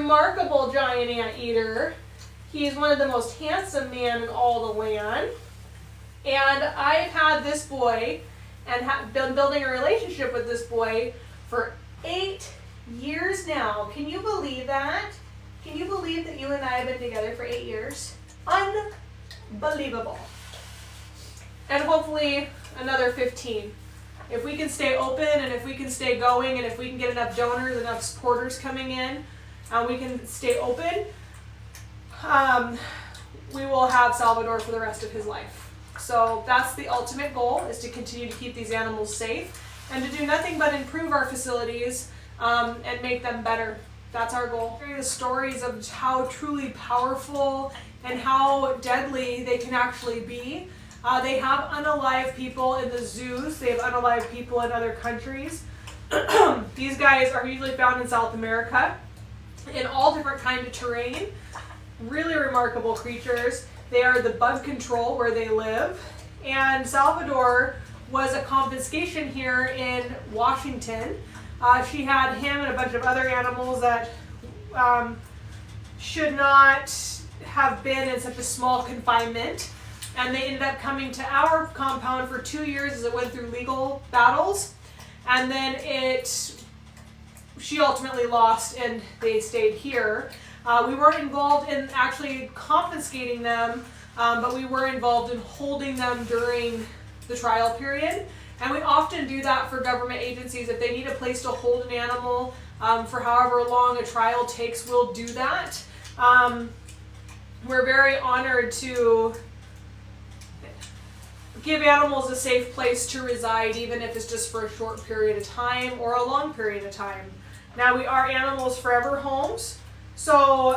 remarkable giant anteater. He's one of the most handsome men in all the land. And I've had this boy and have been building a relationship with this boy for 8 years now. Can you believe that? Can you believe that you and I have been together for 8 years? Unbelievable. And hopefully another 15. If we can stay open and if we can stay going and if we can get enough donors, enough supporters coming in, we can stay open, we will have Salvador for the rest of his life. So that's the ultimate goal, is to continue to keep these animals safe and to do nothing but improve our facilities and make them better. That's our goal. Hearing the stories of how truly powerful and how deadly they can actually be. They have unalive people in the zoos. They have unalive people in other countries. These guys are usually found in South America in all different kinds of terrain. Really remarkable creatures. They are the bug control where they live. And Salvador was a confiscation here in Washington. She had him and a bunch of other animals that should not have been in such a small confinement. And they ended up coming to our compound for 2 years as it went through legal battles. And then she ultimately lost and they stayed here. We weren't involved in actually confiscating them, but we were involved in holding them during the trial period. And we often do that for government agencies. If they need a place to hold an animal for however long a trial takes, we'll do that. We're very honored to give animals a safe place to reside, even if it's just for a short period of time or a long period of time. Now, we are animals forever homes. So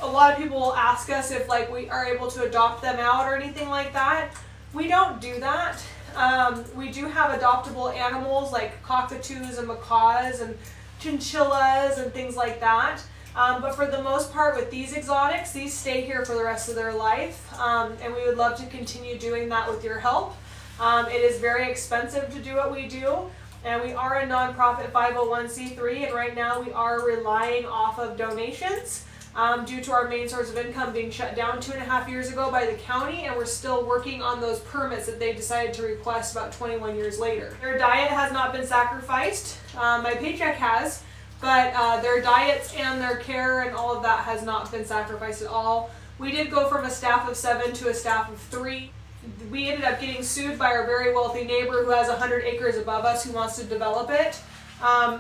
a lot of people will ask us if we are able to adopt them out or anything like that. We don't do that. We do have adoptable animals like cockatoos and macaws and chinchillas and things like that. But for the most part with these exotics, these stay here for the rest of their life. And we would love to continue doing that with your help. It is very expensive to do what we do. And we are a nonprofit 501c3, and right now we are relying off of donations due to our main source of income being shut down 2.5 years ago by the county, and we're still working on those permits that they decided to request about 21 years later. Their diet has not been sacrificed. My paycheck has, but their diets and their care and all of that has not been sacrificed at all. We did go from a staff of 7 to a staff of 3. We ended up getting sued by our very wealthy neighbor who has 100 acres above us who wants to develop it,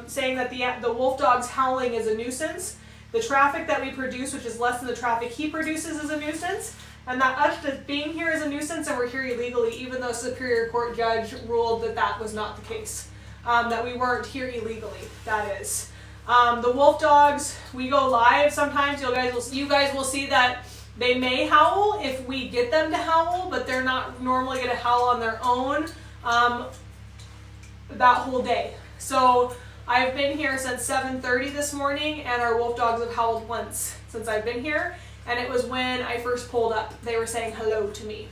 saying that the wolf dog's howling is a nuisance. The traffic that we produce, which is less than the traffic he produces, is a nuisance. And that us just being here is a nuisance, and we're here illegally, even though Superior Court judge ruled that that was not the case, that we weren't here illegally, that is. The wolf dogs, we go live sometimes. You guys will see that they may howl if we get them to howl, but they're not normally going to howl on their own that whole day. So I've been here since 7:30 this morning, and our wolf dogs have howled once since I've been here, and it was when I first pulled up. They were saying hello to me.